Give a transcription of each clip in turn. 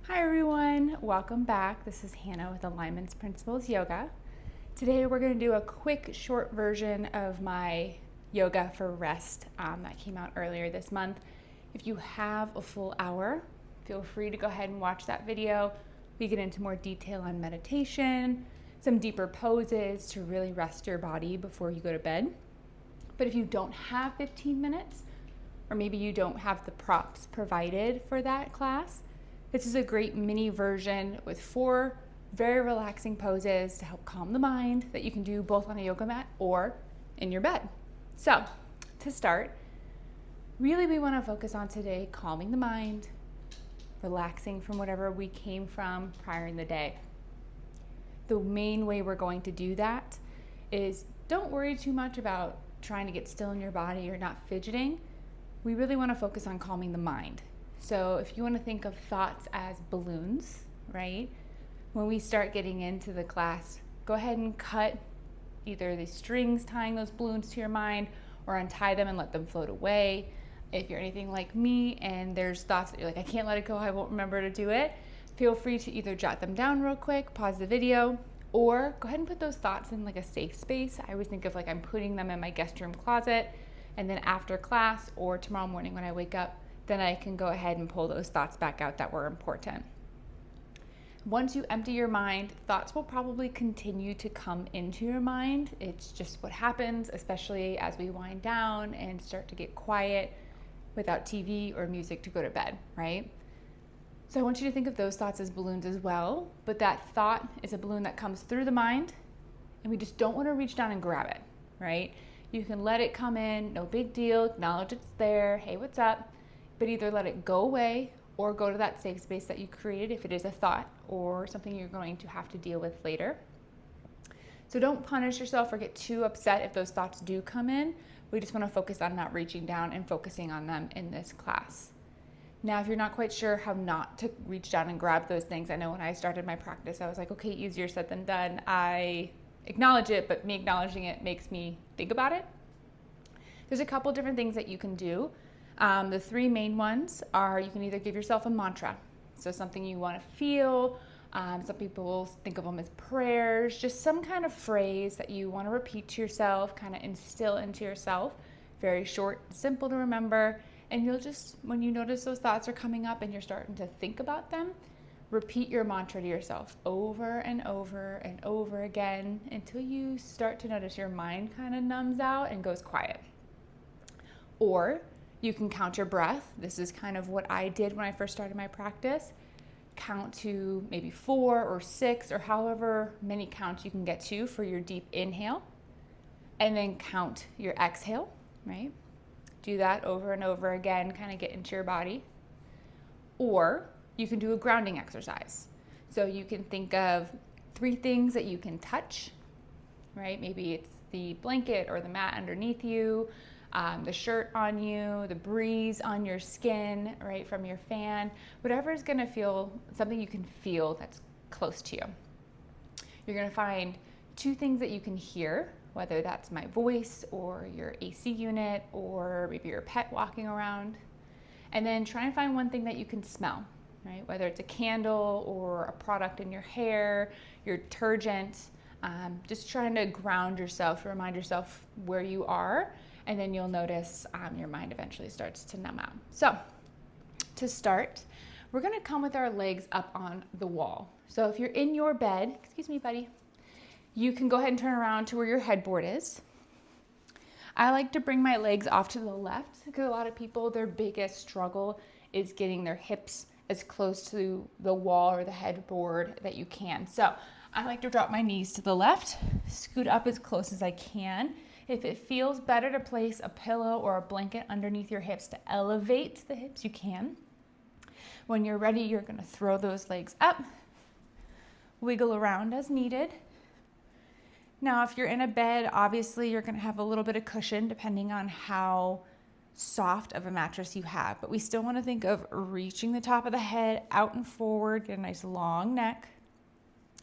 Hi everyone, welcome back. This is Hannah with Alignments Principles Yoga. Today we're going to do a quick short version of my yoga for rest that came out earlier this month. If you have a full hour, feel free to go ahead and watch that video. We get into more detail on meditation, some deeper poses to really rest your body before you go to bed. But if you don't have 15 minutes, or maybe you don't have the props provided for that class, this is a great mini version with 4 very relaxing poses to help calm the mind that you can do both on a yoga mat or in your bed. So, to start, really we want to focus on today calming the mind, relaxing from whatever we came from prior in the day. The main way we're going to do that is don't worry too much about trying to get still in your body or not fidgeting. We really want to focus on calming the mind. So if you want to think of thoughts as balloons, right? When we start getting into the class, go ahead and cut either the strings tying those balloons to your mind or untie them and let them float away. If you're anything like me and there's thoughts that you're like, I can't let it go, I won't remember to do it, feel free to either jot them down real quick, pause the video, or go ahead and put those thoughts in like a safe space. I always think of like I'm putting them in my guest room closet, and then after class or tomorrow morning when I wake up, then I can go ahead and pull those thoughts back out that were important. Once you empty your mind, thoughts will probably continue to come into your mind. It's just what happens, especially as we wind down and start to get quiet without TV or music to go to bed, right? So I want you to think of those thoughts as balloons as well, but that thought is a balloon that comes through the mind, and we just don't want to reach down and grab it, right? You can let it come in, no big deal, acknowledge it's there, hey, what's up? But either let it go away or go to that safe space that you created if it is a thought or something you're going to have to deal with later. So don't punish yourself or get too upset if those thoughts do come in. We just want to focus on not reaching down and focusing on them in this class. Now, if you're not quite sure how not to reach down and grab those things, I know when I started my practice, I was like, okay, easier said than done. I acknowledge it, but me acknowledging it makes me think about it. There's a couple different things that you can do. The 3 main ones are you can either give yourself a mantra, so something you want to feel. Some people think of them as prayers, just some kind of phrase that you want to repeat to yourself, kind of instill into yourself. Very short, simple to remember, and you'll just, when you notice those thoughts are coming up and you're starting to think about them, repeat your mantra to yourself over and over and over again until you start to notice your mind kind of numbs out and goes quiet. Or you can count your breath. This is kind of what I did when I first started my practice. Count to maybe 4 or 6 or however many counts you can get to for your deep inhale. And then count your exhale, right? Do that over and over again, kind of get into your body. Or you can do a grounding exercise. So you can think of 3 things that you can touch, right? Maybe it's the blanket or the mat underneath you, the shirt on you, the breeze on your skin, right, from your fan, whatever is going to feel something you can feel that's close to you. You're going to find 2 things that you can hear, whether that's my voice or your AC unit or maybe your pet walking around. And then try and find 1 thing that you can smell, right, whether it's a candle or a product in your hair, your detergent, just trying to ground yourself, to remind yourself where you are. And then you'll notice your mind eventually starts to numb out. So to start, we're gonna come with our legs up on the wall. So if you're in your bed, excuse me, buddy, you can go ahead and turn around to where your headboard is. I like to bring my legs off to the left because a lot of people, their biggest struggle is getting their hips as close to the wall or the headboard that you can. So I like to drop my knees to the left, scoot up as close as I can. If it feels better to place a pillow or a blanket underneath your hips to elevate the hips, you can. When you're ready, you're going to throw those legs up, wiggle around as needed. Now, if you're in a bed, obviously you're going to have a little bit of cushion depending on how soft of a mattress you have. But we still want to think of reaching the top of the head out and forward, get a nice long neck.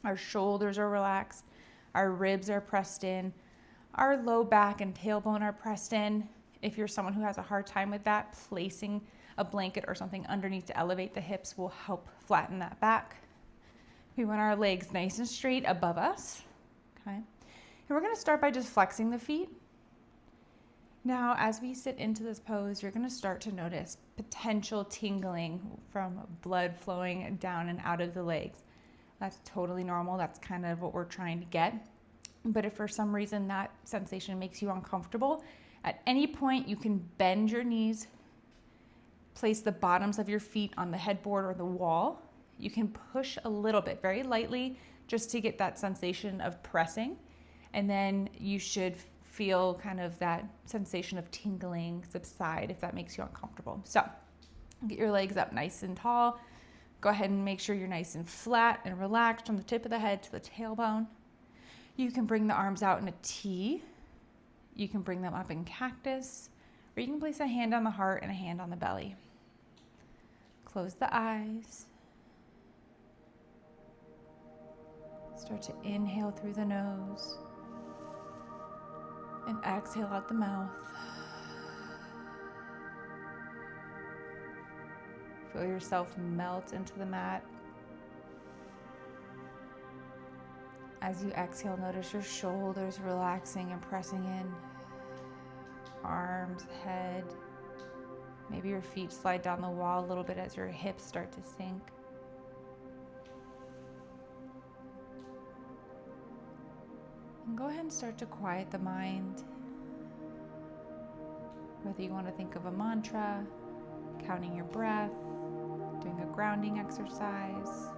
Our shoulders are relaxed. Our ribs are pressed in. Our low back and tailbone are pressed in. If you're someone who has a hard time with that, placing a blanket or something underneath to elevate the hips will help flatten that back. We want our legs nice and straight above us, okay? And we're gonna start by just flexing the feet. Now, as we sit into this pose, you're gonna start to notice potential tingling from blood flowing down and out of the legs. That's totally normal. That's kind of what we're trying to get. But if for some reason that sensation makes you uncomfortable, at any point you can bend your knees, place the bottoms of your feet on the headboard or the wall. You can push a little bit, very lightly, just to get that sensation of pressing. And then you should feel kind of that sensation of tingling subside if that makes you uncomfortable. So get your legs up nice and tall. Go ahead and make sure you're nice and flat and relaxed from the tip of the head to the tailbone. You can bring the arms out in a T. You can bring them up in cactus, or you can place a hand on the heart and a hand on the belly. Close the eyes. Start to inhale through the nose and exhale out the mouth. Feel yourself melt into the mat. As you exhale, notice your shoulders relaxing and pressing in. Arms, head. Maybe your feet slide down the wall a little bit as your hips start to sink. And go ahead and start to quiet the mind. Whether you want to think of a mantra, counting your breath, doing a grounding exercise.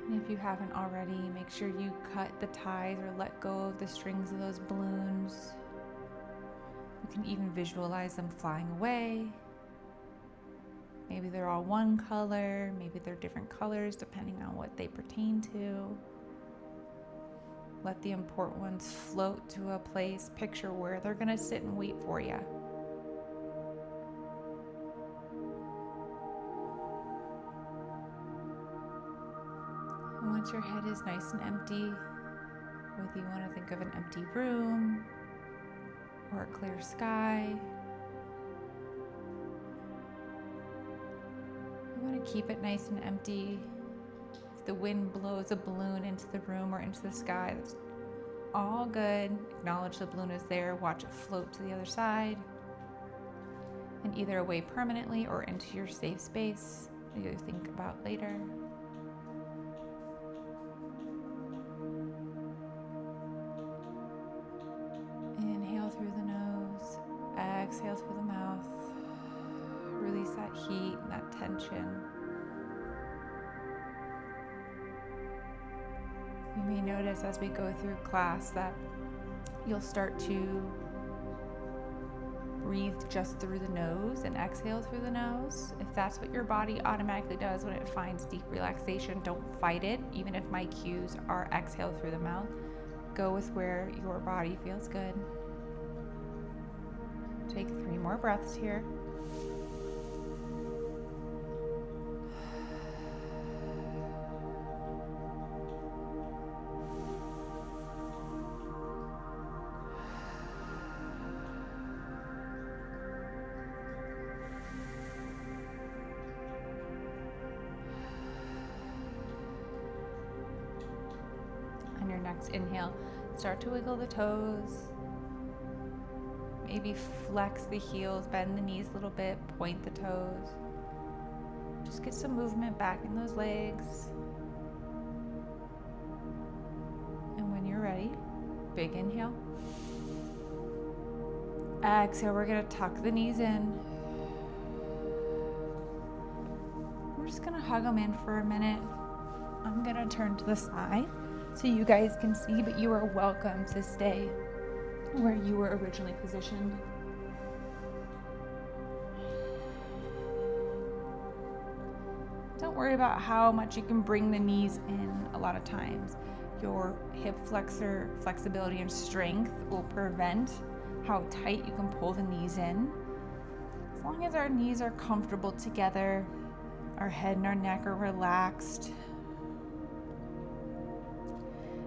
And if you haven't already, make sure you cut the ties or let go of the strings of those balloons. You can even visualize them flying away. Maybe they're all one color, maybe they're different colors depending on what they pertain to. Let the important ones float to a place. Picture where they're gonna sit and wait for you. And once your head is nice and empty, whether you want to think of an empty room or a clear sky, you want to keep it nice and empty. If the wind blows a balloon into the room or into the sky, that's all good. Acknowledge the balloon is there. Watch it float to the other side and either away permanently or into your safe space that you think about later. Inhale through the nose, exhale through the mouth. Release that heat and that tension. You may notice as we go through class that you'll start to breathe just through the nose and exhale through the nose. If that's what your body automatically does when it finds deep relaxation, don't fight it. Even if my cues are exhale through the mouth, go with where your body feels good. Take 3 more breaths here. On your next inhale, start to wiggle the toes. Maybe flex the heels, bend the knees a little bit, point the toes. Just get some movement back in those legs. And when you're ready, big inhale. Exhale, we're gonna tuck the knees in. We're just gonna hug them in for a minute. I'm gonna turn to the side so you guys can see, but you are welcome to stay where you were originally positioned. Don't worry about how much you can bring the knees in. A lot of times your hip flexor flexibility and strength will prevent how tight you can pull the knees in. As long as our knees are comfortable together, our head and our neck are relaxed,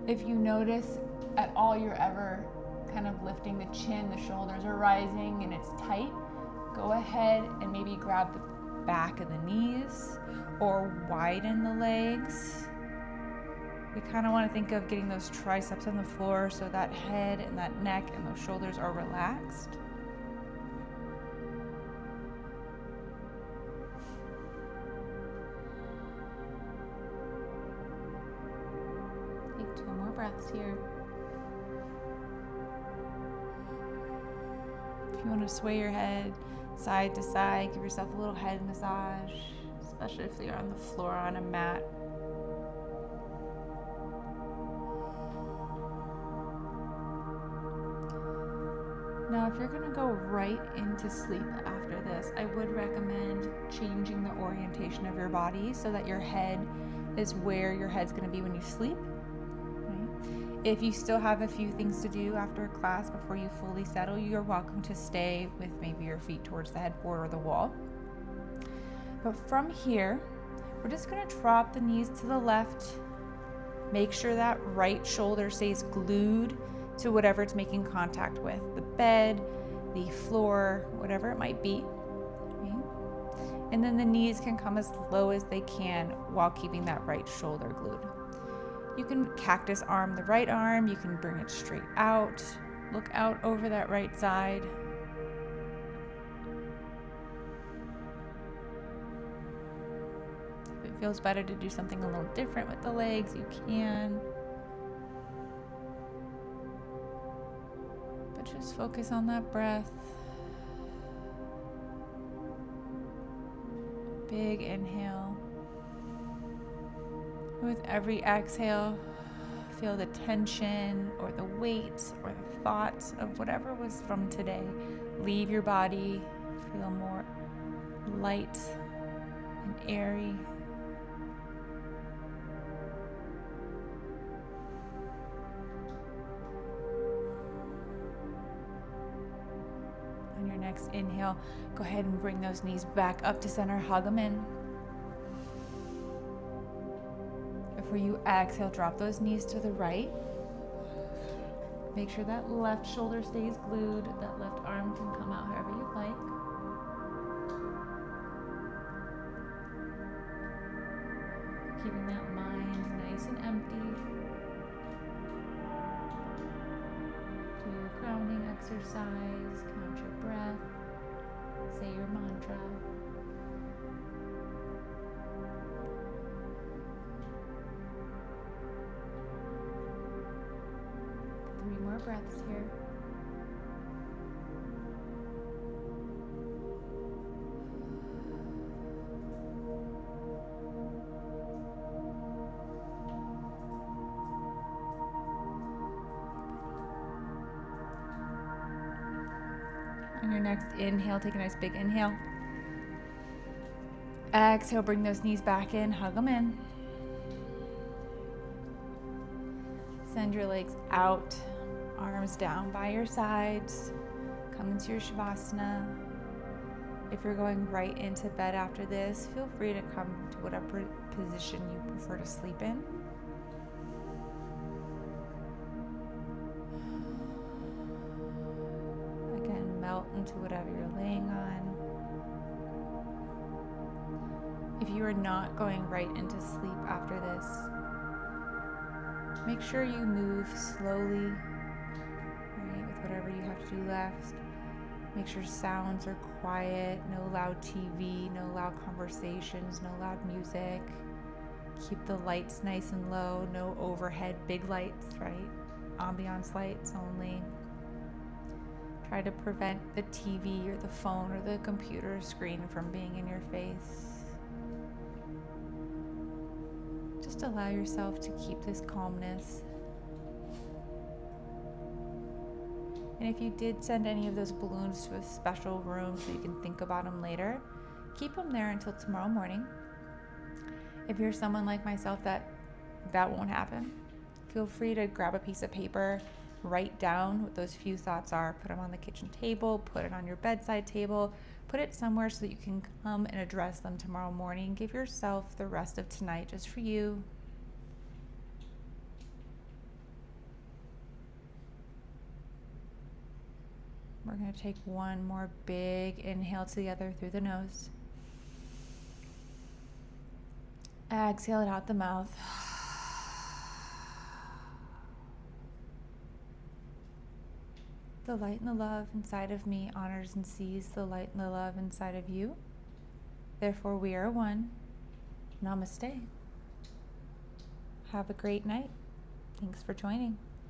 If you notice at all you're ever kind of lifting the chin, the shoulders are rising and it's tight, go ahead and maybe grab the back of the knees or widen the legs. We kind of want to think of getting those triceps on the floor so that head and that neck and those shoulders are relaxed. Take 2 more breaths here. If you want to sway your head side to side, give yourself a little head massage, especially if you're on the floor on a mat. Now, if you're going to go right into sleep after this, I would recommend changing the orientation of your body so that your head is where your head's going to be when you sleep. Okay? If you still have a few things to do after class before you fully settle, you're welcome to stay with maybe your feet towards the headboard or the wall. But from here, we're just going to drop the knees to the left. Make sure that right shoulder stays glued to whatever it's making contact with, the bed, the floor, whatever it might be. Okay? And then the knees can come as low as they can while keeping that right shoulder glued. You can cactus arm the right arm, you can bring it straight out, look out over that right side. If it feels better to do something a little different with the legs, you can. Just focus on that breath. Big inhale. With every exhale, feel the tension or the weight or the thoughts of whatever was from today leave your body. Feel more light and airy. On your next inhale, go ahead and bring those knees back up to center, hug them in. Before you exhale, drop those knees to the right. Make sure that left shoulder stays glued, that left arm can come out however you'd like. Keeping that mind nice and empty. Do your grounding exercise, count your breath, say your mantra. Three more breaths here. On your next inhale, take a nice big inhale. Exhale, bring those knees back in, hug them in. Send your legs out, arms down by your sides. Come into your Shavasana. If you're going right into bed after this, feel free to come to whatever position you prefer to sleep in. Again, melt into whatever you're laying on. If you are not going right into sleep after this, make sure you move slowly, right, with whatever you have to do left. Make sure sounds are quiet, no loud TV, no loud conversations, no loud music. Keep the lights nice and low, no overhead big lights, right? Ambiance lights only. Try to prevent the TV or the phone or the computer screen from being in your face. Just allow yourself to keep this calmness. And if you did send any of those balloons to a special room so you can think about them later, keep them there until tomorrow morning. If you're someone like myself that won't happen, feel free to grab a piece of paper, write down what those few thoughts are, put them on the kitchen table, put it on your bedside table, put it somewhere so that you can come and address them tomorrow morning. Give yourself the rest of tonight just for you. We're going to take one more big inhale together through the nose. Exhale it out the mouth. The light and the love inside of me honors and sees the light and the love inside of you. Therefore, we are one. Namaste. Have a great night. Thanks for joining.